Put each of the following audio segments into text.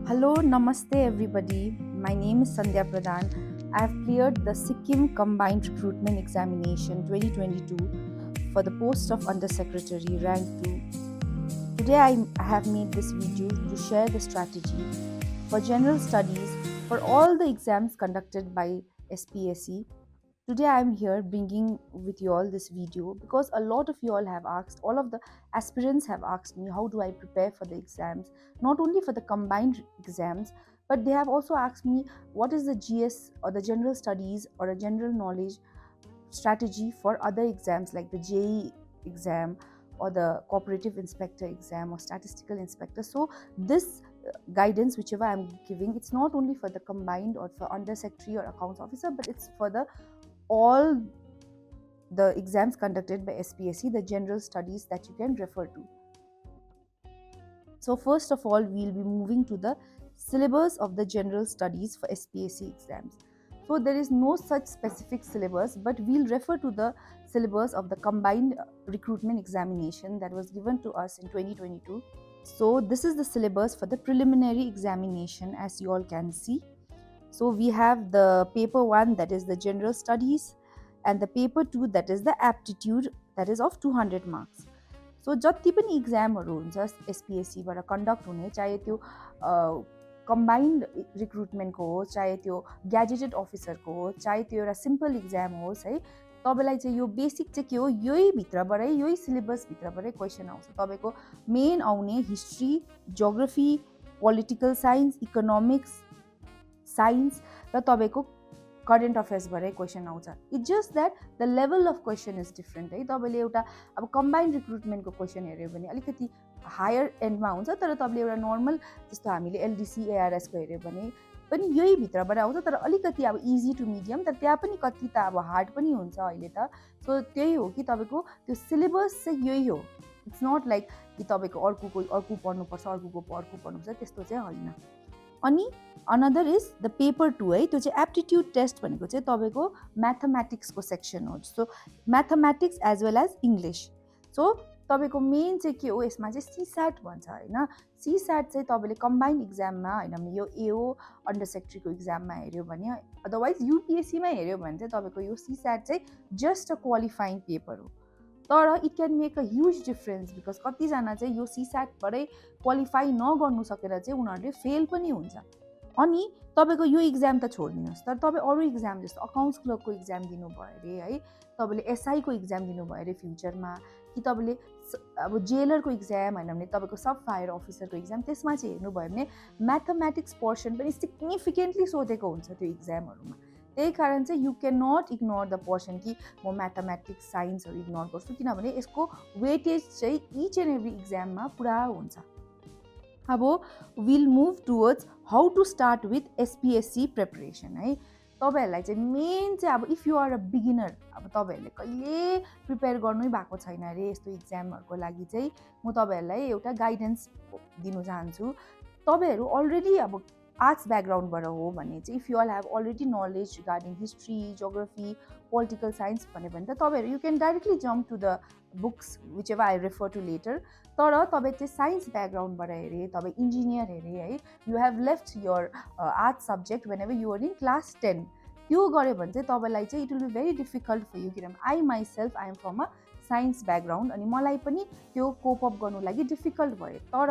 Hello, Namaste everybody. My name is Sandhya Pradhan. I have cleared the Sikkim Combined Recruitment Examination 2022 for the post of Undersecretary Rank 2. Today I have made this video to share the strategy for general studies for all the exams conducted by SPSC. Today I am here bringing with you all this video because a lot of you all have asked, all of the aspirants have asked me, how do I prepare for the exams, not only for the combined exams, but they have also asked me what is the GS or the general studies or a general knowledge strategy for other exams like the JE exam or the cooperative inspector exam or statistical inspector. So this guidance whichever I'm giving, it's not only for the combined or for under secretary or accounts officer, but it's for the all the exams conducted by SPSC, the general studies that you can refer to. So first of all, we'll be moving to the syllabus of the general studies for SPSC exams. So there is no such specific syllabus, but we'll refer to the syllabus of the combined recruitment examination that was given to us in 2022. So this is the syllabus for the preliminary examination, as you all can see. So we have the paper 1, that is the general studies, and the paper 2, that is the aptitude, that is of 200 marks. So जति पनि इक्जामहरू हुन्छ एसपिएससीबाट conduct हुने, चाहे त्यो combined रिक्रुटमेन्टको होस्, चाहे त्यो ग्याजेटेड अफिसरको होस्, चाहे त्यो एउटा सिम्पल इक्जाम होस् है, तपाईँलाई चाहिँ यो बेसिक चाहिँ के हो, यही भित्रबाटै, यही सिलेबस भित्रबाटै क्वेसन आउँछ। तपाईँको मेन आउने history, geography, political science, economics, science र तपाईँको करेन्ट अफेयर्सबाटै क्वेसन आउँछ। It's just that the level of question is different है। तपाईँले एउटा अब कम्बाइन्ड रिक्रुटमेन्टको क्वेसन हेऱ्यो भने अलिकति हायर एन्डमा हुन्छ, तर तपाईँले एउटा नर्मल जस्तो हामीले एलडिसी एआरएसको हेऱ्यो भने पनि यही भित्रबाट आउँछ, तर अलिकति अब इजी टु मिडियम, तर त्यहाँ पनि कति त अब हार्ड पनि हुन्छ अहिले त। सो त्यही हो कि तपाईँको त्यो सिलेबस चाहिँ यही हो। इट्स नट लाइक कि तपाईँको अर्को पढ्नुपर्छ, अर्को पढ्नुपर्छ, त्यस्तो चाहिँ होइन। अनि अनदर इज द पेपर 2 है, त्यो चाहिँ एप्टिट्युड टेस्ट भनेको चाहिँ तपाईँको म्याथमेटिक्सको सेक्सन हो। So mathematics as well as English. So तपाईँको मेन चाहिँ के हो, यसमा चाहिँ सिस्याट भन्छ होइन। सिस्याट चाहिँ तपाईँले कम्बाइन्ड इक्जाममा होइन भने यो एओ अन्डर सेक्रेटरीको इक्जाममा हेऱ्यो भने, अदरवाइज युपिएससीमा हेऱ्यो भने चाहिँ तपाईँको यो सिस्याट चाहिँ जस्ट अ क्वालिफाइङ पेपर हो। तर it can make a huge difference, because कतिजना चाहिँ यो सिस्याटबाटै क्वालिफाई नगर्नु सकेर चाहिँ उनीहरूले फेल पनि हुन्छ। अनि तपाईँको यो इक्जाम त छोडिदिनुहोस्, तर तपाईँ अरू इक्जाम जस्तो अकाउन्ट्स क्लर्कको इक्जाम दिनुभयो अरे है, तपाईँले एसआईको इक्जाम दिनुभयो अरे फ्युचरमा, कि तपाईँले अब जेलरको इक्जाम होइन भने तपाईँको सब फायर अफिसरको इक्जाम, त्यसमा चाहिँ हेर्नुभयो भने म्याथमेटिक्स पोर्सन पनि सिग्निफिकेन्टली सोधेको हुन्छ त्यो इक्जामहरूमा। त्यही कारण चाहिँ you can not ignore the portion कि म म्याथमेटिक्स साइन्सहरू इग्नोर गर्छु, किनभने यसको वेटेज चाहिँ इच एन्ड एभ्री इक्जाममा पुरा हुन्छ। अब will move towards how to start with SPSC preparation है। तपाईँहरूलाई चाहिँ मेन चाहिँ अब if you are a beginner, अब तपाईँहरूले कहिले प्रिपेयर गर्नै भएको छैन अरे यस्तो इक्जामहरूको लागि चाहिँ म तपाईँहरूलाई एउटा गाइडेन्स दिनु चाहन्छु। तपाईँहरू अलरेडी अब आर्ट्स ब्याकग्राउन्डबाट हो भने चाहिँ if you all have already knowledge regarding history, geography, political science भन्यो भने त तपाईँहरू you can directly jump to the books which ever I refer to later. तर तपाईँ चाहिँ साइन्स ब्याकग्राउन्डबाट हेरेँ, तपाईँ इन्जिनियर हेरेँ है, you have left your arts subject whenever you're in class 10, त्यो गऱ्यो भने चाहिँ तपाईँलाई चाहिँ it will be very difficult for you, किनभने I myself I am from a science background, अनि मलाई पनि त्यो कोप अप गर्नु लागि डिफिकल्ट भयो। तर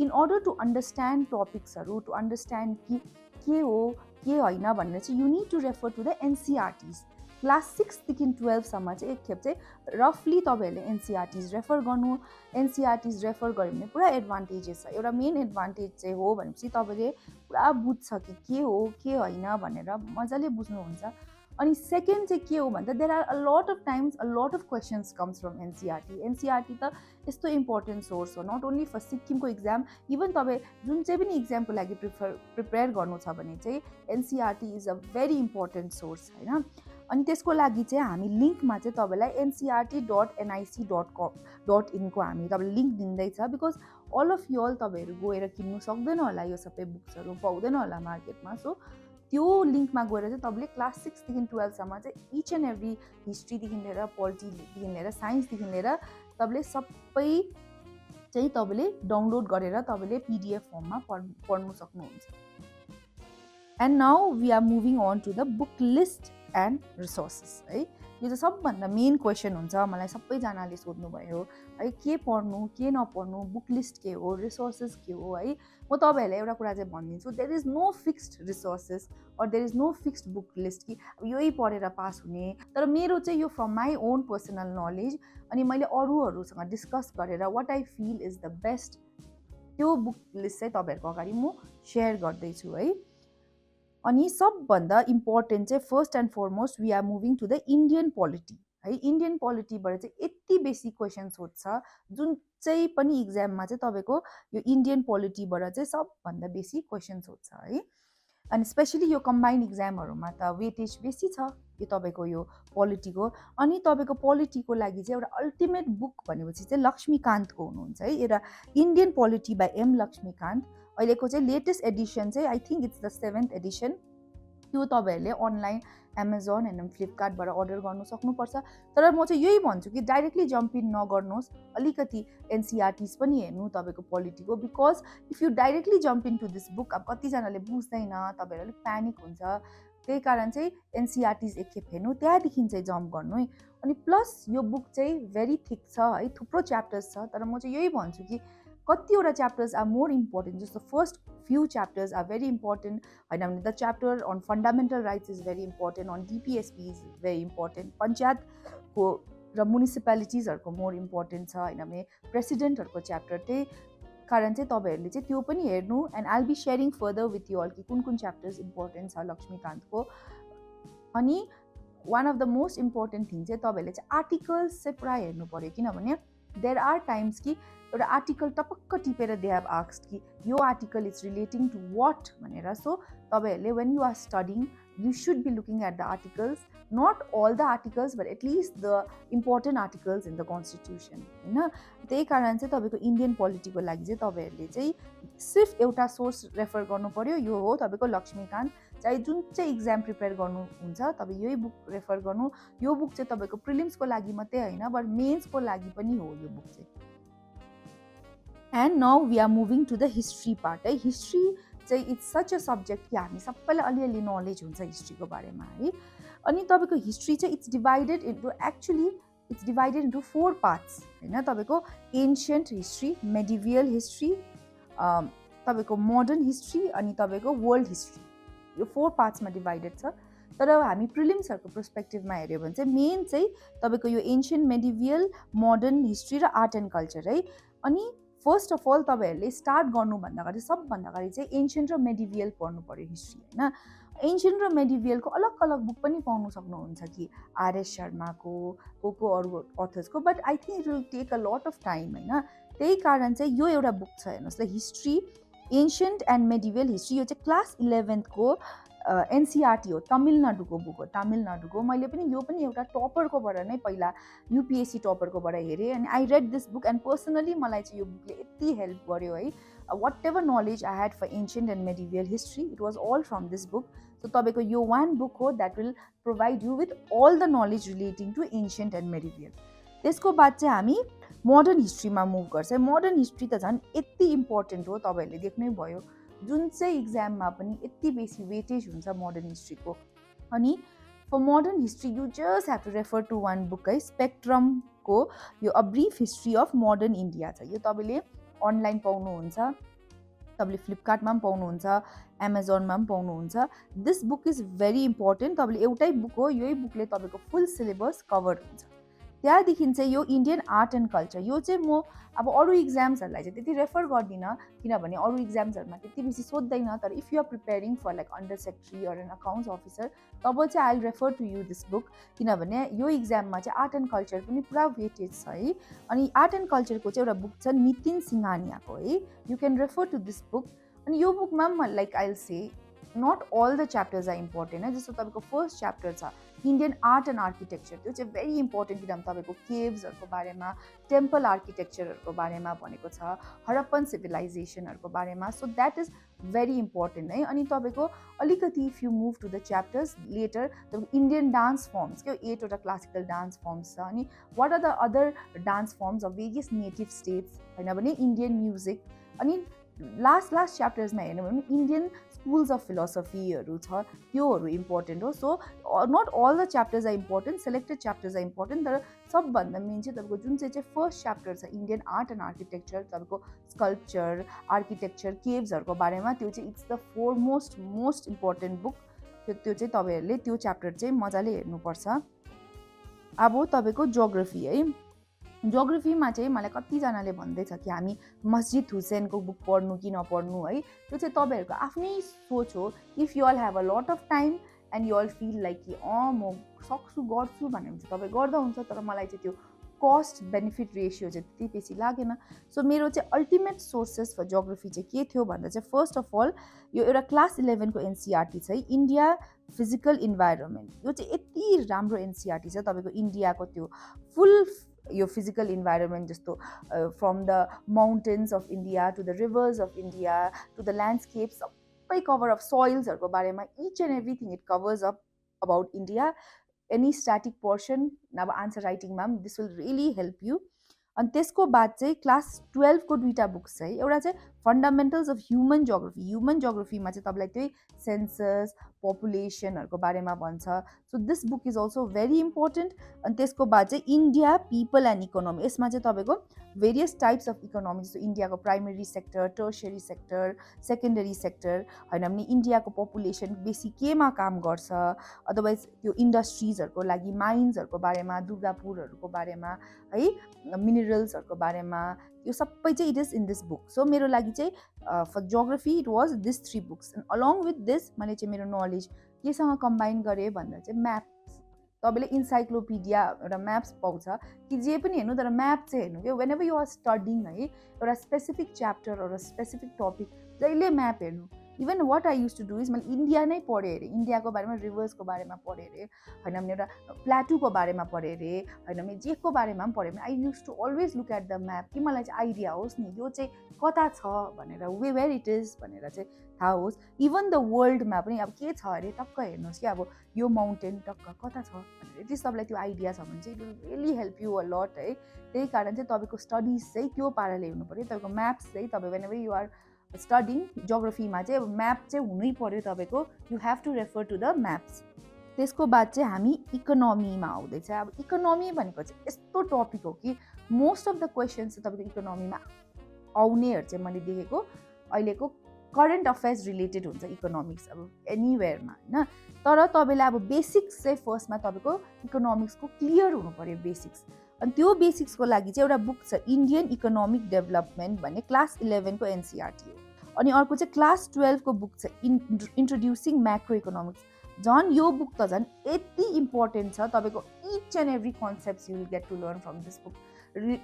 इन अर्डर टु अन्डरस्ट्यान्ड टपिक्सहरू, टु अन्डरस्ट्यान्ड कि के हो के होइन भनेर चाहिँ you need to refer to the NCERTs. क्लास 6देखि 12सम्म चाहिँ एकखेप चाहिँ रफली तपाईँहरूले एनसिआरटिज रेफर गर्नु। एनसिआरटिज रेफर गऱ्यो भने पुरा एडभान्टेजेस छ। एउटा मेन एडभान्टेज चाहिँ हो भनेपछि तपाईँले पुरा बुझ्छ कि के हो के होइन भनेर मजाले बुझ्नुहुन्छ। अनि सेकेन्ड चाहिँ के हो भन्दा there are a lot of times a lot of questions comes from NCERT. NCERT त यस्तो इम्पोर्टेन्ट सोर्स हो नट ओन्ली फर सिक्किमको इक्जाम, इभन तपाईँ जुन चाहिँ पनि इक्जामको लागि प्रिपेयर गर्नु छ भने चाहिँ NCERT is a very important source होइन। अनि त्यसको लागि चाहिँ हामी लिङ्कमा चाहिँ तपाईँलाई ncrt.nic.com.in को हामी तपाईँलाई लिङ्क दिँदैछ, because all of you all तपाईँहरू गएर किन्नु सक्दैन होला, यो सबै बुक्सहरू पाउँदैन होला मार्केटमा। सो त्यो लिङ्कमा गएर चाहिँ तपाईँले क्लास 6देखि 12सम्म चाहिँ इच एन्ड एभ्री हिस्ट्रीदेखि लिएर पोलिटीदेखि लिएर साइन्सदेखि लिएर तपाईँले सबै चाहिँ तपाईँले डाउनलोड गरेर तपाईँले PDF फर्ममा पढ्नु सक्नुहुन्छ। And now we are moving on to the book list and resources है। यो चाहिँ सबभन्दा मेन क्वेसन हुन्छ, मलाई सबैजनाले सोध्नुभयो है, के पढ्नु के नपढ्नु, बुक लिस्ट के हो, रिसोर्सेस के हो है। म तपाईँहरूलाई एउटा कुरा चाहिँ भनिदिन्छु, there is no fixed resources और there is no fixed book list कि अब यही पढेर पास हुने। तर मेरो चाहिँ यो from my own personal knowledge अनि मैले अरूहरूसँग डिस्कस गरेर what I feel is the best, त्यो बुक लिस्ट चाहिँ तपाईँहरूको अगाडि म सेयर गर्दैछु है। अनि सबभन्दा इम्पोर्टेन्ट चाहिँ first and foremost we are moving to the Indian polity है। इन्डियन पोलिटीबाट चाहिँ यति बेसी क्वेसन सोध्छ, जुन चाहिँ पनि इक्जाममा चाहिँ तपाईँको यो इन्डियन पोलिटीबाट चाहिँ सबभन्दा बेसी क्वेसन सोध्छ है। अनि स्पेसली यो कम्बाइन्ड इक्जामहरूमा त वेटेज बेसी छ यो तपाईँको यो पोलिटीको। अनि तपाईँको पोलिटीको लागि चाहिँ एउटा अल्टिमेट बुक भनेपछि चाहिँ लक्ष्मीकान्तको हुनुहुन्छ है, एउटा Indian polity by M Laxmikanth. अहिलेको चाहिँ लेटेस्ट एडिसन चाहिँ I think it's the 7th edition. त्यो तपाईँहरूले अनलाइन एमाजोन एन्ड फ्लिपकार्टबाट अर्डर गर्नु सक्नुपर्छ। तर म चाहिँ यही भन्छु कि डाइरेक्टली जम्प इन नगर्नुहोस्, अलिकति एनसिआरटिज पनि हेर्नु तपाईँको पोलिटीको, because if you directly jump into this book, अब कतिजनाले बुझ्दैन, तपाईँहरू अलिक प्यानिक हुन्छ, त्यही कारण चाहिँ एनसिआरटिज एकखेप हेर्नु, त्यहाँदेखि चाहिँ जम्प गर्नु है। अनि प्लस यो बुक चाहिँ भेरी थिक छ है, थुप्रो च्याप्टर्स छ। तर म चाहिँ यही भन्छु कि कतिवटा च्याप्टर्स आर मोर इम्पोर्टेन्ट, जस्तो first few chapters are very important होइन भने the chapter on fundamental rights is very important, on DPSP is very important, पञ्चायतको र म्युनिसिपालिटिजहरूको मोर इम्पोर्टेन्ट छ होइन भने प्रेसिडेन्टहरूको च्याप्टर। त्यही कारण चाहिँ तपाईँहरूले चाहिँ त्यो पनि हेर्नु। And I will be sharing further with you all कि कुन कुन च्याप्टर्स इम्पोर्टेन्ट छ लक्ष्मीकान्तको। अनि one of the most important thing चाहिँ तपाईँहरूले चाहिँ आर्टिकल्स चाहिँ पुरा हेर्नु पऱ्यो, किनभने देयर आर टाइम्स कि एउटा आर्टिकल टपक्क टिपेर दे हेभ आस्क्ड कि यो article is relating to what भनेर। सो तपाईँहरूले when you are studying you should be looking at the articles, not all the articles but at least the important articles in the constitution होइन। त्यही कारण चाहिँ तपाईँको Indian पोलिटीको लागि चाहिँ तपाईँहरूले चाहिँ सिर्फ एउटा सोर्स रेफर गर्नु पऱ्यो, यो हो तपाईँको लक्ष्मीकान्त। चाहे जुन चाहिँ इक्जाम प्रिपेयर गर्नुहुन्छ तपाईँ यही बुक रेफर गर्नु। यो बुक चाहिँ तपाईँको प्रिलिम्सको लागि मात्रै होइन बट मेन्सको लागि पनि हो यो बुक चाहिँ। And now we are moving to the history part है। हिस्ट्री चाहिँ इट्स सच अ सब्जेक्ट कि हामी सबैलाई अलिअलि नलेज हुन्छ हिस्ट्रीको बारेमा है। अनि तपाईँको हिस्ट्री चाहिँ इट्स डिभाइडेड इन्टु 4 पार्ट्स होइन। तपाईँको एन्सियन्ट हिस्ट्री, मेडिभियल हिस्ट्री, तपाईँको मोडर्न हिस्ट्री अनि तपाईँको वर्ल्ड हिस्ट्री, यो 4 पार्ट्समा डिभाइडेड छ। तर हामी प्रिलिम्सहरूको पर्सपेक्टिभमा हेऱ्यो भने चाहिँ मेन चाहिँ तपाईँको यो एन्सियन्ट, मेडिभियल, मोडर्न हिस्ट्री र आर्ट एन्ड कल्चर है। अनि फर्स्ट अफ अल तपाईँहरूले स्टार्ट गर्नुभन्दा अगाडि सबभन्दा अगाडि चाहिँ एन्सियन्ट र मेडिभियल पढ्नु पऱ्यो हिस्ट्री होइन। एन्सियन्ट र मेडिभियलको अलग अलग बुक पनि पाउनु सक्नुहुन्छ कि आरएस शर्माको को अरू अथर्सको, but I think it will take a lot of time होइन। त्यही कारण चाहिँ यो एउटा बुक छ हेर्नुहोस् ल, history ancient and medieval history. यो चाहिँ क्लास 11th को एनसिआरटी हो, तमिलनाडुको बुक हो, तमिलनाडुको। मैले पनि यो पनि एउटा टपरकोबाट नै पहिला युपिएससी टपरकोबाट हेरेँ अनि I read this book and personally मलाई चाहिँ यो बुकले यति हेल्प गर्यो है। Whatever knowledge I had for ancient and medieval history it was all from this book. So तपाईँको यो वान बुक हो that will provide you with all the knowledge relating to ancient and medieval. त्यसको बाद चाहिँ हामी modern हिस्ट्रीमा move गर्छ। Modern history त झन् यति इम्पोर्टेन्ट हो, तपाईँहरूले देख्नै भयो जुन चाहिँ इक्जाममा पनि यति बेसी वेटेज हुन्छ मोडर्न हिस्ट्रीको। अनि for modern history you just have to refer to one book है, स्पेक्ट्रमको यो a brief history of modern India छ। यो तपाईँले अनलाइन पाउनुहुन्छ, तपाईँले फ्लिपकार्टमा पनि पाउनुहुन्छ, एमाजोनमा पनि पाउनुहुन्छ। This book is very important. तपाईँले एउटै बुक हो, यही बुकले तपाईँको फुल सिलेबस कभर हुन्छ। त्यहाँदेखि चाहिँ यो इन्डियन आर्ट एन्ड कल्चर, यो चाहिँ म अब अरू इक्जाम्सहरूलाई चाहिँ त्यति रेफर गर्दिनँ किनभने अरू इक्जाम्सहरूमा त्यति बेसी सोध्दैन। तर if you are preparing for like under secretary or an accounts officer तब चाहिँ I will refer to you this book, किनभने यो इक्जाममा चाहिँ आर्ट एन्ड कल्चर पनि पुरा वेटेज छ है। अनि आर्ट एन्ड कल्चरको चाहिँ एउटा बुक छ नितिन सिंघानियाको है, you can refer to this book. अनि यो बुकमा like I will say not all the chapters are important है। जस्तो तपाईँको फर्स्ट च्याप्टर छ इन्डियन आर्ट एन्ड आर्किटेक्चर, त्यो चाहिँ भेरी इम्पोर्टेन्ट किनभने तपाईँको केभ्सहरूको बारेमा, टेम्पल आर्किटेक्चरहरूको बारेमा भनेको छ, हरप्पन सिभिलाइजेसनहरूको बारेमा, so that is very important है। अनि तपाईँको अलिकति if you move to the chapters later, तपाईँको इन्डियन डान्स फर्म्स क्या 8वटा क्लासिकल डान्स फर्म्स छ, अनि what are the other dance forms of various native states होइन भने इन्डियन म्युजिक, अनि लास्ट च्याप्टर्समा हेर्नु भने इन्डियन स्कुल्स अफ फिलोसफीहरू छ, त्योहरू इम्पोर्टेन्ट हो। So not all the chapters are important, selected chapters are important, तर सबभन्दा मेन चाहिँ तपाईँको जुन चाहिँ फर्स्ट च्याप्टर छ इन्डियन आर्ट एन्ड आर्किटेक्चर, तपाईँको स्कल्पचर, आर्किटेक्चर, केभ्सहरूको बारेमा, त्यो चाहिँ it's the most important book. त्यो चाहिँ तपाईँहरूले त्यो च्याप्टर चाहिँ मजाले हेर्नुपर्छ। अब तपाईँको जोग्राफी है, जोग्राफीमा चाहिँ मलाई कतिजनाले भन्दैछ कि हामी मस्जिद हुसैनको बुक पढ्नु कि नपढ्नु है, त्यो चाहिँ तपाईँहरूको आफ्नै सोच हो। If you all have a lot of time and you all feel like कि म सक्छु गर्छु भने चाहिँ तपाईँ गर्दा हुन्छ, तर मलाई चाहिँ त्यो कस्ट बेनिफिट रेसियो चाहिँ त्यति बेसी लागेन। सो मेरो चाहिँ अल्टिमेट सोर्सेस फर जोग्राफी चाहिँ के थियो भन्दा चाहिँ फर्स्ट अफ अल यो एउटा क्लास 11को एनसिआरटी छ इन्डिया फिजिकल इन्भाइरोमेन्ट, यो चाहिँ यति राम्रो एनसिआरटी छ तपाईँको इन्डियाको त्यो फुल यो फिजिकल इन्भाइरोमेन्ट, जस्तो from the mountains of India to the rivers of India to the landscape, सबै कभर अफ सोइल्सहरूको बारेमा, each and everything it covers up about India. Any static portion अब आन्सर राइटिङमा पनि this will really help you. अनि त्यसको बाद चाहिँ क्लास 12को 2टा बुक्स छ है, एउटा चाहिँ फन्डामेन्टल्स अफ ह्युमन जोग्राफीमा चाहिँ तपाईँलाई त्यही सेन्सस पपुलेसनहरूको बारेमा भन्छ, so this book is also very important. अनि त्यसको बाद चाहिँ इन्डिया पिपल एन्ड इकोनोमी, यसमा चाहिँ तपाईँको भेरियस टाइप्स अफ इकोनोमी, जस्तो इन्डियाको primary sector, tertiary sector, secondary sector होइन भने इन्डियाको पपुलेसन बेसी केमा काम गर्छ, अदरवाइज त्यो इन्डस्ट्रिजहरूको लागि माइन्सहरूको बारेमा, दुर्गापुरहरूको बारेमा है, मिनरल्सहरूको बारेमा, यो सबै चाहिँ it is in this book. So मेरो लागि चाहिँ for geography it was this 3 books, and along with this मैले चाहिँ मेरो नलेज केसँग कम्बाइन गरेँ भन्दा चाहिँ म्याप्स, तपाईँले इन्साइक्लोपिडिया एउटा म्याप्स पाउँछ कि जे पनि हेर्नु, तर म्याप चाहिँ हेर्नु क्या whenever you are studying है, एउटा स्पेसिफिक च्याप्टर एउटा स्पेसिफिक टपिक जहिले म्याप हेर्नु। Even what I used to do is मैले इन्डिया नै पढेँ अरे, इन्डियाको बारेमा, रिभर्सको बारेमा पढेँ अरे होइन भने, एउटा प्लाटुको बारेमा पढेँ अरे होइन भने, जेको बारेमा पनि पढेँ भने I used to always look at the map कि मलाई चाहिँ आइडिया होस् नि यो चाहिँ कता छ भनेर, वेयर इट इज भनेर चाहिँ थाहा होस्। इभन द वर्ल्डमा पनि अब के छ अरे टक्क हेर्नुहोस् कि अब यो माउन्टेन टक्क कता छ भनेर, एटलिस्ट तपाईँलाई त्यो आइडिया छ भने चाहिँ it will really help you a lot है। त्यही कारण चाहिँ तपाईँको स्टडिज चाहिँ त्यो पाराले हुनु पऱ्यो, तपाईँको म्याप्स चाहिँ तपाईँ whenever you are studying जोग्राफीमा चाहिँ अब म्याप चाहिँ हुनै पऱ्यो तपाईँको, you have to refer to the maps. त्यसको बाद चाहिँ हामी इकोनोमीमा आउँदैछ। अब इकोनोमी भनेको चाहिँ यस्तो टपिक हो कि मोस्ट अफ द क्वेसन्स चाहिँ तपाईँको इकोनोमीमा आउनेहरू चाहिँ मैले देखेको अहिलेको करेन्ट अफेयर्स रिलेटेड हुन्छ इकोनोमिक्स, अब एनिवेयरमा होइन, तर तपाईँलाई अब बेसिक्स चाहिँ फर्स्टमा तपाईँको इकोनोमिक्सको क्लियर हुनु पऱ्यो बेसिक्स। अनि त्यो बेसिक्सको लागि चाहिँ एउटा बुक छ इन्डियन इकोनोमिक डेभलपमेन्ट भन्ने क्लास 11को एनसिआरटी हो। अनि अर्को चाहिँ क्लास 12को बुक छ इन्ट्रोड्युसिङ म्याक्रो इकोनोमिक्स, झन् यो बुक त झन् यति इम्पोर्टेन्ट छ, तपाईँको each and every concepts you will get to learn from this book.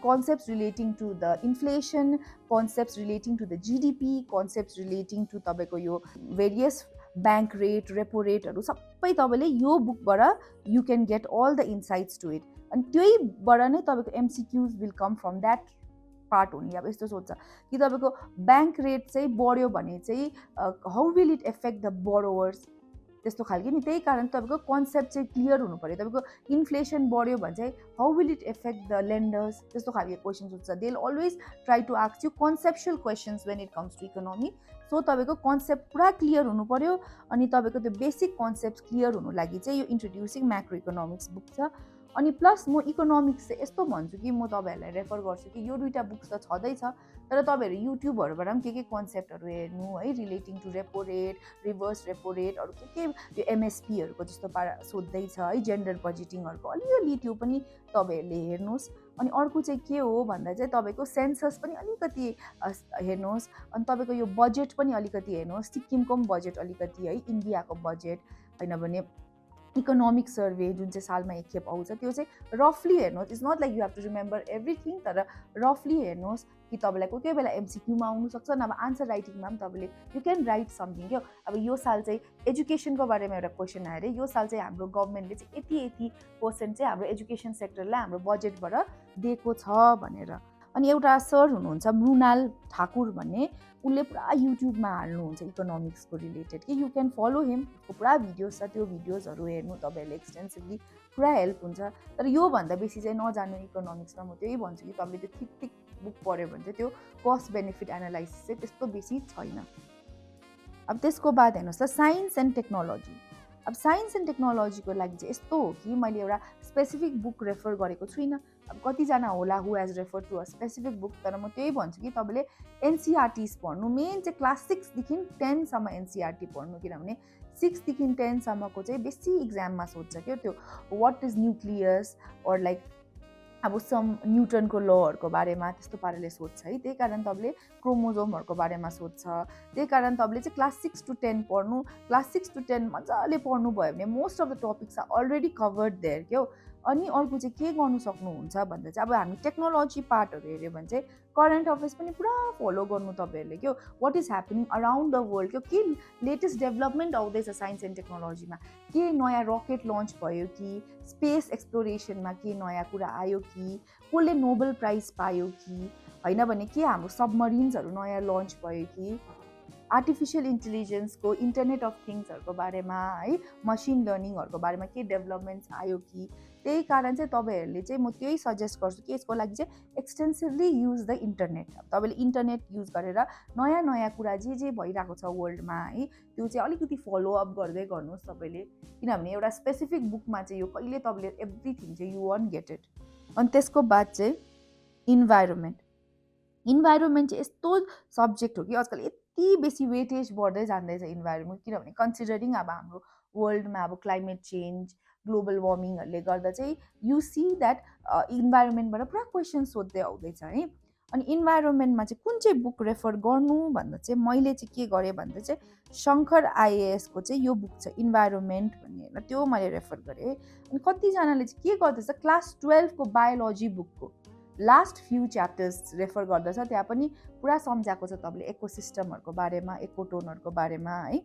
concepts relating to the inflation, concepts relating to the GDP, concepts relating to तपाईँको यो various bank rate, repo rateहरू सबै तपाईँले यो बुकबाट you can get all the insights to it। अनि त्यहीबाट नै तपाईँको MCQs will come from that part हुने। अब यस्तो सोध्छ कि तपाईँको ब्याङ्क रेट चाहिँ बढ्यो भने चाहिँ how will it affect the borrowers, त्यस्तो खालको नि। त्यही कारण तपाईँको कन्सेप्ट चाहिँ क्लियर हुनु पऱ्यो। तपाईँको इन्फ्लेसन बढ्यो भने चाहिँ how will it affect the lenders, त्यस्तो खालको क्वेसन सोध्छ। They will always try to ask you conceptual questions when it comes to economy. So तपाईँको कन्सेप्ट पुरा क्लियर हुनु पऱ्यो। अनि तपाईँको त्यो बेसिक कन्सेप्ट क्लियर हुनु लागि चाहिँ यो इन्ट्रोड्युसिङ म्याक्रो इकोनोमिक्स बुक छ। अनि प्लस म इकोनोमिक्स चाहिँ यस्तो भन्छु कि म तपाईँहरूलाई रेफर गर्छु कि यो 2टा बुक्स त छँदैछ, तर तपाईँहरू युट्युबहरूबाट पनि के कन्सेप्टहरू हेर्नु है, relating to repo rate, reverse repo rate, अरू के यो एमएसपीहरूको जस्तो पारा सोध्दैछ है, जेन्डर बजेटिङहरूको अलिअलि त्यो पनि तपाईँहरूले हेर्नुहोस्। अनि अर्को चाहिँ के हो भन्दा चाहिँ तपाईँको सेन्सस पनि अलिकति हेर्नुहोस्। अनि तपाईँको यो बजेट पनि अलिकति हेर्नुहोस्, सिक्किमको पनि बजेट अलिकति है, इन्डियाको बजेट होइन भने इकोनोमिक सर्वे जुन चाहिँ सालमा एकखेप आउँछ त्यो चाहिँ रफली हेर्नुहोस्. It's not like you have to remember everything, तर रफली हेर्नुहोस् कि तपाईँलाई कोही कोही बेला एमसिक्यूमा आउनुसक्छ, नभए आन्सर राइटिङमा पनि तपाईँले यु क्यान राइट समथिङ क्या. अब यो साल चाहिँ एजुकेसनको बारेमा एउटा क्वेसन आयो अरे. यो साल चाहिँ हाम्रो गभर्मेन्टले चाहिँ यति पर्सेन्ट चाहिँ हाम्रो एजुकेसन सेक्टरलाई हाम्रो बजेटबाट दिएको छ भनेर. अनि एउटा सर हुनुहुन्छ मृणाल ठाकुर भन्ने, उसले पुरा युट्युबमा हाल्नुहुन्छ इकोनोमिक्सको रिलेटेड कि यु क्यान फलो हिम. उसको पुरा भिडियोज छ, त्यो भिडियोजहरू हेर्नु तपाईँहरूले एक्सटेन्सिभली पुरा हेल्प हुन्छ. तर योभन्दा बेसी चाहिँ नजानु इकोनोमिक्समा. म त्यही भन्छु कि तपाईँले त्यो थिक बुक पढ्यो भने चाहिँ त्यो कस्ट बेनिफिट एनालाइसिस चाहिँ त्यस्तो बेसी छैन. अब त्यसको बाद हेर्नुहोस् त साइन्स एन्ड टेक्नोलोजी. अब साइन्स एन्ड टेक्नोलोजीको लागि चाहिँ यस्तो हो कि मैले एउटा स्पेसिफिक बुक रेफर गरेको छुइनँ. अब कतिजना होला who has refer to a specific book, तर म त्यही भन्छु कि तपाईँले एनसिआरटिज पढ्नु. मेन चाहिँ क्लास 6देखि 10सम्म एनसिआरटी पढ्नु, किनभने 6देखि 10सम्मको चाहिँ बेसी इक्जाममा सोध्छ क्या त्यो what is nucleus or like अब सम न्युटनको लहरूको बारेमा त्यस्तो पाराले सोध्छ है. त्यही कारण तपाईँले क्रोमोजोमहरूको बारेमा सोध्छ. त्यही कारण तपाईँले चाहिँ क्लास 6 to 10 पढ्नु. क्लास 6 to 10 मजाले पढ्नुभयो भने most of the topics are already covered there क्या. अनि अर्को चाहिँ के गर्नु सक्नुहुन्छ भन्दा चाहिँ अब हामी टेक्नोलोजी पार्टहरू हेऱ्यो भने चाहिँ करेन्ट अफेयर्स पनि पुरा फलो गर्नु तपाईँहरूले क्या. What is happening around the world क्या, के लेटेस्ट डेभलपमेन्ट आउँदैछ साइन्स एन्ड टेक्नोलोजीमा, के नयाँ रकेट लन्च भयो कि, स्पेस एक्सप्लोरेसनमा के नयाँ कुरा आयो कि, कसले नोबेल प्राइज पायो कि, होइन भने के हाम्रो सबमरिन्सहरू नयाँ लन्च भयो कि, आर्टिफिसियल इन्टेलिजेन्सको इन्टरनेट अफ थिङ्सहरूको बारेमा है, मसिन लर्निङहरूको बारेमा के डेभलपमेन्ट्स आयो कि. त्यही कारण चाहिँ तपाईँहरूले चाहिँ म त्यही सजेस्ट गर्छु कि यसको लागि चाहिँ एक्सटेन्सिभली युज द इन्टरनेट. तपाईँले इन्टरनेट युज गरेर नयाँ नयाँ कुरा जे भइरहेको छ वर्ल्डमा है त्यो चाहिँ अलिकति फलोअप गर्दै गर्नुहोस् तपाईँले. किनभने एउटा स्पेसिफिक बुकमा चाहिँ यो कहिले तपाईँले एभ्रिथिङ चाहिँ यु वन्ट गेट इट. अनि त्यसको बाद चाहिँ इन्भाइरोमेन्ट. इन्भाइरोमेन्ट चाहिँ यस्तो सब्जेक्ट हो कि आजकल यति बेसी वेटेज बढ्दै जाँदैछ इन्भाइरोमेन्ट. किनभने कन्सिडरिङ अब हाम्रो वर्ल्डमा अब क्लाइमेट चेन्ज, ग्लोबल वार्मिङहरूले गर्दा चाहिँ यु सी द्याट इन्भाइरोमेन्टबाट पुरा क्वेसन सोध्दै आउँदैछ है. अनि इन्भाइरोमेन्टमा चाहिँ कुन चाहिँ बुक रेफर गर्नु भन्दा चाहिँ मैले चाहिँ के गरेँ भन्दा चाहिँ शङ्कर आइएएसको चाहिँ यो बुक छ इन्भाइरोमेन्ट भन्ने होइन, त्यो मैले रेफर गरेँ. अनि कतिजनाले चाहिँ के गर्दैछ क्लास 12को बायोलोजी बुकको लास्ट फ्यु च्याप्टर्स रेफर गर्दछ. त्यहाँ पनि पुरा सम्झाएको छ तपाईँले इकोसिस्टमहरूको बारेमा, इकोटोनहरूको बारेमा है.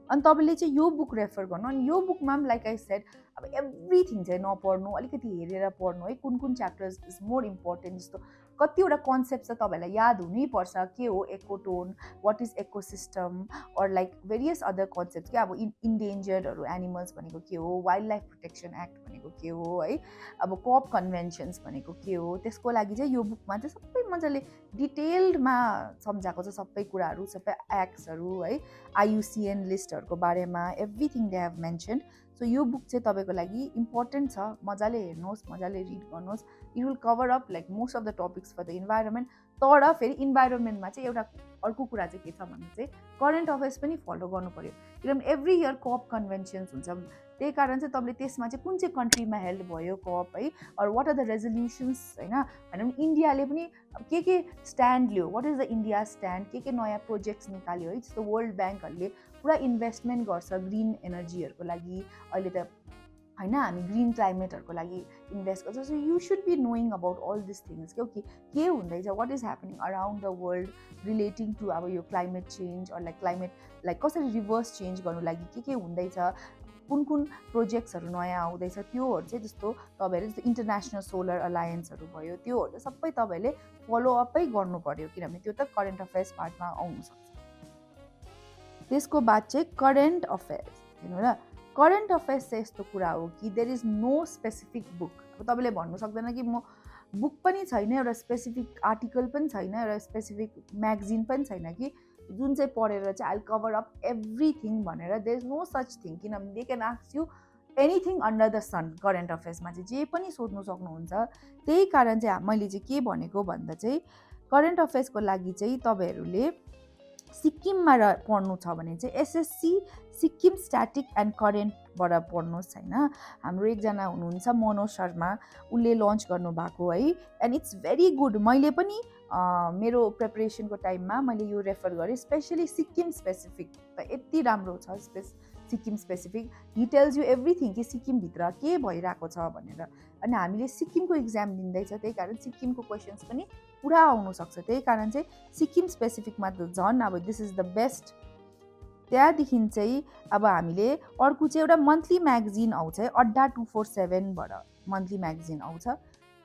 अनि तपाईँले चाहिँ यो बुक रेफर गर्नु. अनि यो बुकमा पनि लाइक आई सेड अब एभ्रिथिङ चाहिँ नपढ्नु, अलिकति हेरेर पढ्नु है, कुन कुन च्याप्टर्स इज मोर इम्पोर्टेन्ट. जस्तो कतिवटा कन्सेप्ट चाहिँ तपाईँलाई याद हुनैपर्छ. के हो ecotone, what is ecosystem, or like various other concept क्या. अब इन्डेन्जर्डहरू एनिमल्स भनेको के हो, वाइल्ड लाइफ प्रोटेक्सन एक्ट भनेको के हो है, अब कप कन्भेन्सन्स भनेको के हो. त्यसको लागि चाहिँ यो बुकमा चाहिँ सबै मजाले डिटेल्डमा सम्झाएको छ सबै कुराहरू, सबै एक्ट्सहरू है, आइयुसिएन लिस्टहरूको बारेमा everything they have mention. So यो बुक चाहिँ तपाईँको लागि इम्पोर्टेन्ट छ. मजाले हेर्नुहोस्, मजाले रिड गर्नुहोस्. It will cover up like most of the topics for the environment. तर फेरि इन्भाइरोमेन्टमा चाहिँ एउटा अर्को कुरा चाहिँ के छ भन्दा चाहिँ करेन्ट अफेयर्स पनि फलो गर्नु पऱ्यो. किनभने एभ्री इयर कप कन्भेन्सन्स हुन्छ. त्यही कारण चाहिँ तपाईँले त्यसमा चाहिँ कुन चाहिँ कन्ट्रीमा हेल्ड भयो कप है, or what are the resolutions होइन. भनौँ इन्डियाले पनि के स्ट्यान्ड लियो, what is the India stand, के नयाँ प्रोजेक्ट्स निकाल्यो है. जस्तो वर्ल्ड ब्याङ्कहरूले पुरा इन्भेस्टमेन्ट गर्छ ग्रिन एनर्जीहरूको लागि अहिले त होइन, हामी ग्रिन क्लाइमेटहरूको लागि इन्भेस्ट गर्छ. So you should be knowing about all this things के हुँदैछ, what is happening around the world relating to अब यो climate change or like climate like कसरी रिभर्स चेन्ज गर्नु लागि के हुँदैछ, कुन कुन प्रोजेक्ट्सहरू नयाँ आउँदैछ त्योहरू चाहिँ. जस्तो तपाईँहरूले जस्तो इन्टरनेसनल सोलर अलायन्सहरू भयो, त्योहरू सबै तपाईँहरूले फलोअपै गर्नु पऱ्यो. किनभने त्यो त करेन्ट अफेयर्स पार्टमा आउनुसक्छ. त्यसको बाद चाहिँ करेन्ट अफेयर्स हेर्नु ल. करेन्ट अफेयर्स चाहिँ यस्तो कुरा हो कि there is no specific book. अब तपाईँले भन्नु सक्दैन कि म बुक पनि छैन, एउटा स्पेसिफिक आर्टिकल पनि छैन, एउटा स्पेसिफिक म्यागजिन पनि छैन कि जुन चाहिँ पढेर चाहिँ I will cover up everything भनेर. There is no such thing. किनभने they can ask you anything under the sun. Current अफेयर्समा चाहिँ जे पनि सोध्नु सक्नुहुन्छ. त्यही कारण चाहिँ मैले चाहिँ के भनेको भन्दा चाहिँ करेन्ट अफेयर्सको लागि चाहिँ तपाईँहरूले सिक्किममा पढ्नु छ भने चाहिँ एसएससी सिक्किम स्ट्याटिक एन्ड करेन्टबाट पढ्नुहोस् होइन. हाम्रो एकजना हुनुहुन्छ मनोज शर्मा, उसले लन्च गर्नुभएको है, एन्ड इट्स भेरी गुड. मैले पनि मेरो प्रिपरेसनको टाइममा मैले यो रेफर गरेँ. स्पेसली सिक्किम स्पेसिफिक त यति राम्रो छ. Sikkim specific he tells you everything कि सिक्किमभित्र के भइरहेको छ भनेर। अनि हामीले सिक्किमको इक्जाम दिँदैछ, त्यही कारण सिक्किमको क्वेसन्स पनि पुरा आउनसक्छ। त्यही कारण चाहिँ सिक्किम स्पेसिफिकमा त झन् अब दिस इज द बेस्ट। त्यहाँदेखि चाहिँ अब हामीले अर्को चाहिँ एउटा मन्थली म्यागजिन आउँछ है, अड्डा 247बाट मन्थली म्यागजिन आउँछ,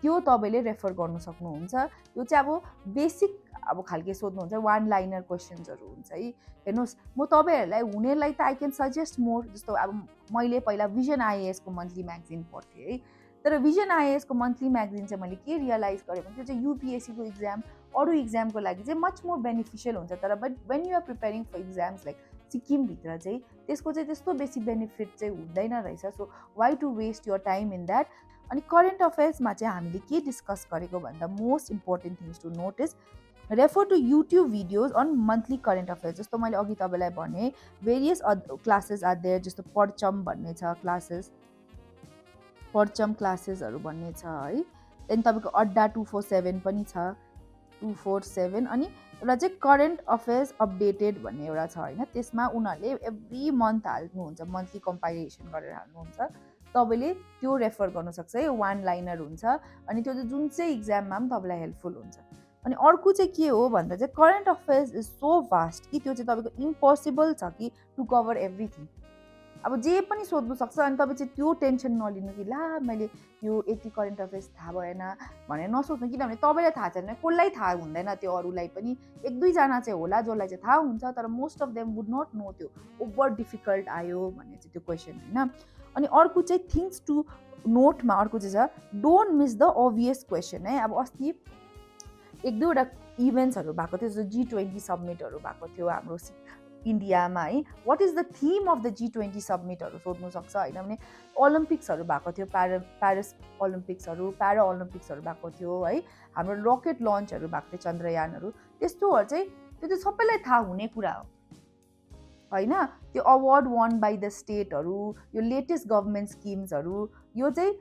त्यो तपाईँले रेफर गर्नु सक्नुहुन्छ। त्यो चाहिँ अब बेसिक अब खालके सोध्नुहुन्छ, वान लाइनर क्वेसन्सहरू हुन्छ है। हेर्नुहोस्, म तपाईँहरूलाई हुनेलाई त आई क्यान सजेस्ट मोर, जस्तो अब मैले पहिला भिजन आइएएसको मन्थली म्यागजिन पढ्थेँ है। तर भिजन आइएएसको मन्थली म्यागजिन चाहिँ मैले के रियलाइज गरेँ भने त्यो चाहिँ युपिएससीको इक्जाम, अरू इक्जामको लागि चाहिँ मच मोर बेनिफिसियल हुन्छ। तर but when you are preparing for exams like सिक्किमभित्र चाहिँ त्यसको चाहिँ त्यस्तो बेसी बेनिफिट चाहिँ हुँदैन रहेछ। So why to waste your time in that. अनि करेन्ट अफेयर्समा चाहिँ हामीले के डिस्कस गरेको भन्दा most important things to note is refer to YouTube videos on monthly current affairs. जस्तो मैले अघि तपाईँलाई भने भेरियस क्लासेस आर देयर, जस्तो पर्चम भन्ने छ क्लासेस, पर्चम क्लासेसहरू भन्ने छ है। त्यहाँदेखि तपाईँको अड्डा 247 पनि छ, 247। अनि एउटा चाहिँ करेन्ट अफेयर्स अपडेटेड भन्ने एउटा छ होइन, त्यसमा उनीहरूले एभ्री मन्थ हाल्नुहुन्छ, मन्थली कम्पाइलेसन गरेर हाल्नुहुन्छ। तपाईँले त्यो रेफर गर्नुसक्छ है, वान लाइनर हुन्छ। अनि त्यो चाहिँ जुन चाहिँ इक्जाममा पनि तपाईँलाई हेल्पफुल हुन्छ। अनि अर्को चाहिँ के हो भन्दा चाहिँ current affairs is so vast कि त्यो चाहिँ तपाईँको इम्पोसिबल छ कि टु कभर एभ्रिथिङ। अब जे पनि सोध्नु सक्छ। अनि तपाईँ चाहिँ त्यो टेन्सन नलिनु कि ला मैले यो यति करेन्ट अफेयर्स थाहा भएन भनेर नसोच्नु, किनभने तपाईँलाई थाहा छैन, कसलाई थाहा हुँदैन, त्यो अरूलाई पनि एक दुईजना चाहिँ होला जसलाई चाहिँ थाहा हुन्छ, तर most of them would not know त्यो ओभर डिफिकल्ट आयो भन्ने चाहिँ त्यो क्वेसन होइन। अनि अर्को चाहिँ थिङ्स टु नोटमा अर्को चाहिँ छ don't miss the obvious question है। अब अस्ति एक दुईवटा इभेन्ट्सहरू भएको थियो, जस्तो G20 सब्मिटहरू भएको थियो हाम्रो इन्डियामा है। What is the theme of the G20 सब्मिटहरू सोध्नु सक्छ होइन। भने ओलम्पिक्सहरू भएको थियो, प्यारिस ओलम्पिक्सहरू, प्यारा ओलम्पिक्सहरू भएको थियो है। हाम्रो रकेट लन्चहरू भएको थियो, चन्द्रयानहरू, त्यस्तोहरू चाहिँ त्यो चाहिँ सबैलाई थाहा हुने कुरा हो होइन। त्यो अवार्ड वान बाई द स्टेटहरू, यो लेटेस्ट गभर्मेन्ट स्किम्सहरू, यो चाहिँ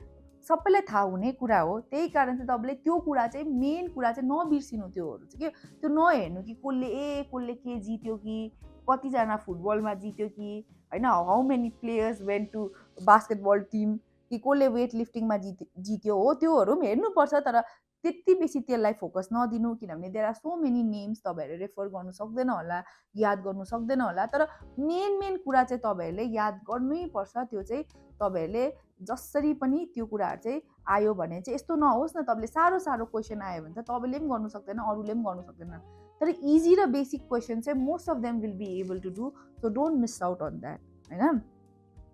सबैलाई थाहा हुने कुरा हो। त्यही कारण चाहिँ तपाईँले त्यो कुरा चाहिँ मेन कुरा चाहिँ नबिर्सिनु, त्योहरू चाहिँ के त्यो नहेर्नु कि कसले के जित्यो कि कतिजना फुटबलमा जित्यो कि होइन, how many players went to basketball team कि कसले वेट लिफ्टिङमा जित्यो हो, त्योहरू पनि हेर्नुपर्छ। तर त्यति बेसी त्यसलाई फोकस नदिनु, किनभने there are so many names, तपाईँहरूले रेफर गर्नु सक्दैन होला, याद गर्नु सक्दैन होला। तर मेन कुरा चाहिँ तपाईँहरूले याद गर्नै पर्छ। त्यो चाहिँ तपाईँहरूले जसरी पनि त्यो कुराहरू चाहिँ आयो भने चाहिँ यस्तो नहोस् न, तपाईँले साह्रो क्वेसन आयो भने त तपाईँले पनि गर्नु सक्दैन, अरूले पनि गर्नु सक्दैन। तर इजी र बेसिक क्वेसन चाहिँ most of them will be able to do, so don't miss out on that होइन।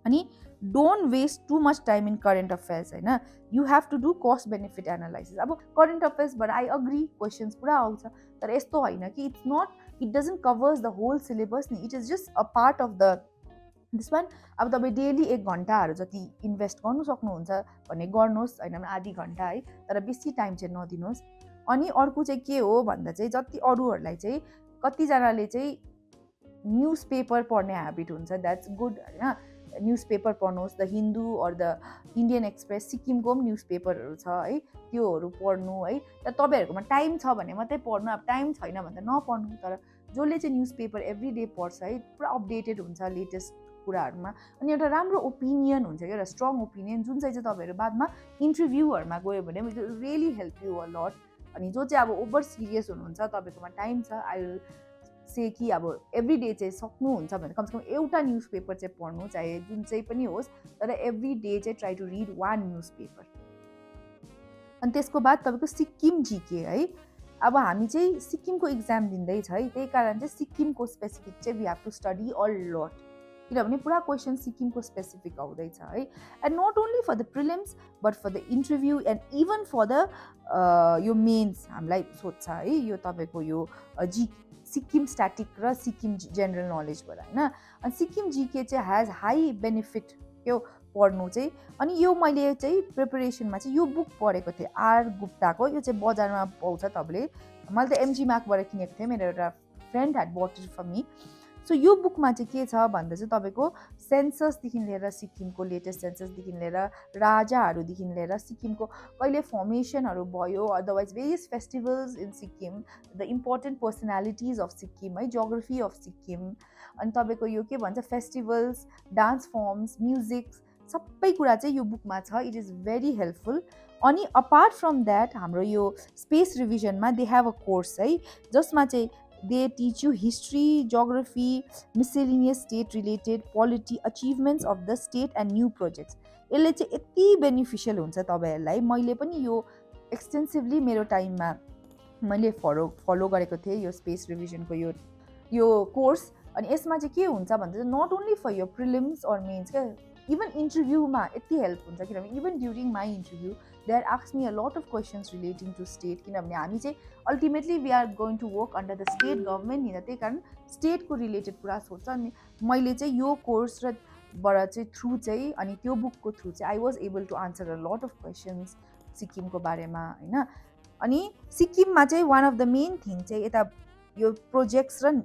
अनि don't waste too much time in current affairs होइन। You have to do cost benefit analysis. अब current अफेयर्सबाट I agree questions पुरा आउँछ, तर यस्तो होइन कि it's not, it doesn't covers the whole syllabus नि, it is just a part of the this one. अब तपाईँ डेली 1 घन्टाहरू जति इन्भेस्ट गर्नु सक्नुहुन्छ भने गर्नुहोस् होइन, आधी घन्टा है, तर बेसी टाइम चाहिँ नदिनुहोस्। अनि अर्को चाहिँ के हो भन्दा चाहिँ जति अरूहरूलाई चाहिँ कतिजनाले चाहिँ न्युज पेपर पढ्ने ह्याबिट हुन्छ, द्याट्स गुड होइन। न्युज पेपर पढ्नुहोस्, the Hindu or the Indian Express, सिक्किमको पनि न्युज पेपरहरू छ है, त्योहरू पढ्नु है। तर तपाईँहरूकोमा टाइम छ भने मात्रै पढ्नु, अब टाइम छैन भने त नपढ्नु। तर जसले चाहिँ न्युज पेपर एभ्री डे पढ्छ है, पुरा अपडेटेड हुन्छ लेटेस्ट कुराहरूमा। अनि एउटा राम्रो ओपिनियन हुन्छ क्या, एउटा स्ट्रङ ओपिनियन, जुन चाहिँ तपाईँहरू बादमा इन्टरभ्यूहरूमा गयो भने it will really help you a lot. अनि जो चाहिँ अब ओभर सिरियस हुनुहुन्छ, तपाईँकोमा टाइम छ, आई विल से कि अब एभ्री डे चाहिँ सक्नुहुन्छ भने कमसेकम एउटा न्युज पेपर चाहिँ पढ्नु, चाहे जुन चाहिँ पनि होस्, तर एभ्री डे चाहिँ try to read one news paper. अनि त्यसको बाद तपाईँको सिक्किम जिके है। अब हामी चाहिँ सिक्किमको इक्जाम दिँदैछ है, त्यही कारण चाहिँ सिक्किमको स्पेसिफिक चाहिँ we have to study a lot, किनभने पुरा क्वेसन सिक्किमको स्पेसिफिक आउँदैछ है। And not only for the prelims but for the interview and even for the यो मेन्स हामीलाई सोध्छ है, यो तपाईँको यो सिक्किम स्ट्याटिक र सिक्किम जेनरल नलेजबाट होइन। अनि सिक्किम जिके चाहिँ हेज हाई बेनिफिट यो पढ्नु चाहिँ। अनि यो मैले चाहिँ प्रिपरेसनमा चाहिँ यो बुक पढेको थिएँ, आर गुप्ताको, यो चाहिँ बजारमा पाउँछ तपाईँले, मैले त एमजी मार्कबाट किनेको थिएँ, मेरो एउटा friend had but it from me. So यो बुकमा चाहिँ के छ भन्दा चाहिँ तपाईँको सेन्ससदेखि लिएर, सिक्किमको लेटेस्ट सेन्ससदेखि लिएर, राजाहरूदेखि लिएर, सिक्किमको कहिले फर्मेसनहरू भयो, otherwise various festivals in Sikkim, the important personalities of Sikkim है, जियोग्राफी अफ सिक्किम, अनि तपाईँको यो के भन्छ फेस्टिभल्स, डान्स फर्म्स, म्युजिक सबै कुरा चाहिँ यो बुकमा छ. It is very helpful. अनि अपार्ट फ्रम द्याट हाम्रो यो स्पेस रिभिजनमा दे हेभ अ कोर्स है, जसमा चाहिँ they teach you history, geography, miscellaneous state related, polity, achievements of the state and new projects. यसले चाहिँ यति बेनिफिसियल हुन्छ तपाईँहरूलाई. मैले पनि यो एक्सटेन्सिभली मेरो टाइममा मैले फलो गरेको थिएँ यो स्पेस रिभिजनको यो कोर्स. अनि यसमा चाहिँ के हुन्छ भन्दा चाहिँ नट ओन्ली फर यो प्रिलिम्स अर मेन्स क्या, इभन इन्टरभ्यूमा यति हेल्प हुन्छ. किनभने even during my interview they are ask me a lot of questions relating to state. किनभने हामी चाहिँ ultimately we are going to work under the state government नि, त्यही कारण स्टेटको रिलेटेड कुरा सोध्छ. अनि मैले चाहिँ यो कोर्स र बाट चाहिँ थ्रु चाहिँ अनि त्यो बुकको थ्रु चाहिँ I was able to answer a lot of questions सिक्किमको बारेमा होइन. अनि सिक्किममा चाहिँ one of the main thing चाहिँ यता यो प्रोजेक्ट्स र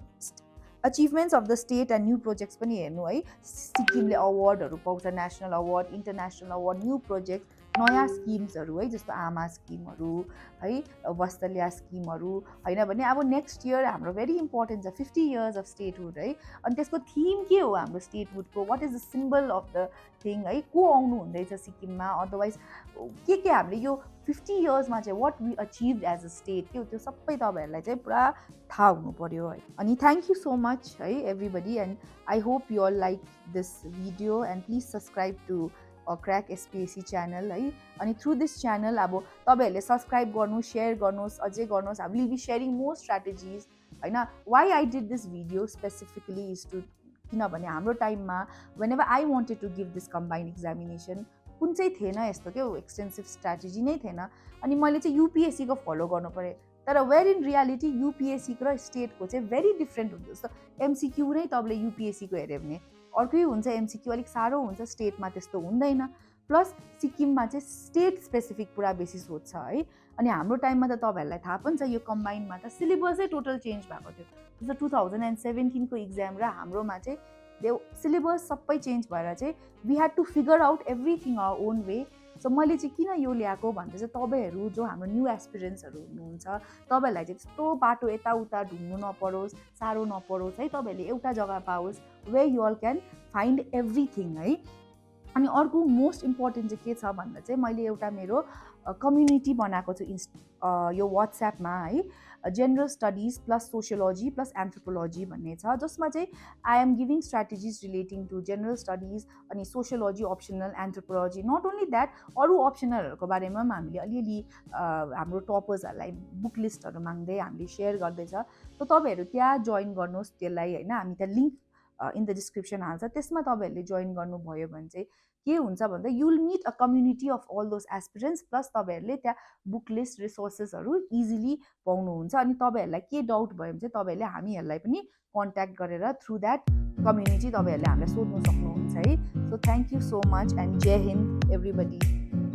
achievements of the state and new projects पनि हेर्नु है. सिक्किमले अवार्डहरू पाउँछ, national award, international award, new project, नयाँ स्किम्सहरू है, जस्तो आमा स्किमहरू है, वस्तल्या स्किमहरू होइन भने अब नेक्स्ट इयर हाम्रो भेरी इम्पोर्टेन्ट छ 50 इयर्स अफ स्टेटहुड है. अनि त्यसको थिम के हो हाम्रो स्टेटहुडको, what is the symbol of the thing है, को आउनु हुँदैछ सिक्किममा, अदरवाइज के हामीले यो 50 इयर्समा चाहिँ what we achieve as a state के हो, त्यो सबै तपाईँहरूलाई चाहिँ पुरा थाहा हुनु पऱ्यो है. अनि थ्याङ्क यू सो मच है everybody, and I hope you all like this video and please subscribe to crack SPSC channel है. अनि थ्रु दिस च्यानल अब तपाईँहरूले सब्सक्राइब गर्नु, सेयर गर्नुहोस्, अझै गर्नुहोस्. हामी will be sharing more strategies होइन. Why I did this video specifically is to, किनभने हाम्रो टाइममा whenever I wanted to give this combined examination कुन चाहिँ थिएन यस्तो क्या एक्सटेन्सिभ स्ट्राटेजी नै थिएन. अनि मैले चाहिँ युपिएससीको फलो गर्नु पऱ्यो. तर वेयर इन रियालिटी युपिएससीको र स्टेटको चाहिँ भेरी डिफ्रेन्ट हुन्छ. जस्तो एमसिक्यू नै तपाईँले युपिएससीको हेऱ्यो भने अर्कै हुन्छ, एमसिक्यू अलिक साह्रो हुन्छ, स्टेटमा त्यस्तो हुँदैन. प्लस सिक्किममा चाहिँ स्टेट स्पेसिफिक पुरा बेसी सोध्छ है. अनि हाम्रो टाइममा त तपाईँहरूलाई थाहा पनि छ यो कम्बाइन्डमा त सिलेबसै टोटल चेन्ज भएको थियो. जस्तो 2017को इक्जाम र हाम्रोमा चाहिँ सिलेबस सबै चेन्ज भएर चाहिँ we had to figure out everything our own way. सो मैले चाहिँ किन यो ल्याएको भन्दा चाहिँ तपाईँहरू जो हाम्रो न्यू एस्पिरेन्ट्सहरू हुनुहुन्छ तपाईँहरूलाई चाहिँ त्यस्तो बाटो यताउता ढुङ्नु नपरोस्, साह्रो नपरोस् है. तपाईँहरूले एउटा जग्गा पाओस् way you all can find everything है. अनि अर्को मोस्ट इम्पोर्टेन्ट चाहिँ के छ भन्दा चाहिँ मैले एउटा मेरो कम्युनिटी बनाएको छु यो वाट्सएपमा है, general studies plus sociology plus anthropology भन्ने छ, जसमा चाहिँ I am giving strategies relating to general studies अनि sociology optional, anthropology. Not only that अरू अप्सनलहरूको बारेमा पनि हामीले अलिअलि हाम्रो टपर्सहरूलाई बुक लिस्टहरू माग्दै हामीले सेयर गर्दैछ. सो तपाईँहरू त्यहाँ जोइन गर्नुहोस् त्यसलाई होइन. हामी त्यहाँ लिङ्क इन द डिस्क्रिप्सन हाल्छ, त्यसमा तपाईँहरूले जोइन गर्नुभयो भने चाहिँ के हुन्छ भन्दा you will meet a community of all those aspirants. Plus तपाईँहरूले त्यहाँ बुक लिस्ट रिसोर्सेसहरू इजिली पाउनुहुन्छ. अनि तपाईँहरूलाई के डाउट भयो भने चाहिँ तपाईँहरूले हामीहरूलाई पनि कन्ट्याक्ट गरेर थ्रु द्याट कम्युनिटी तपाईँहरूले हामीलाई सोध्नु सक्नुहुन्छ है. So thank you so much and Jai Hind everybody.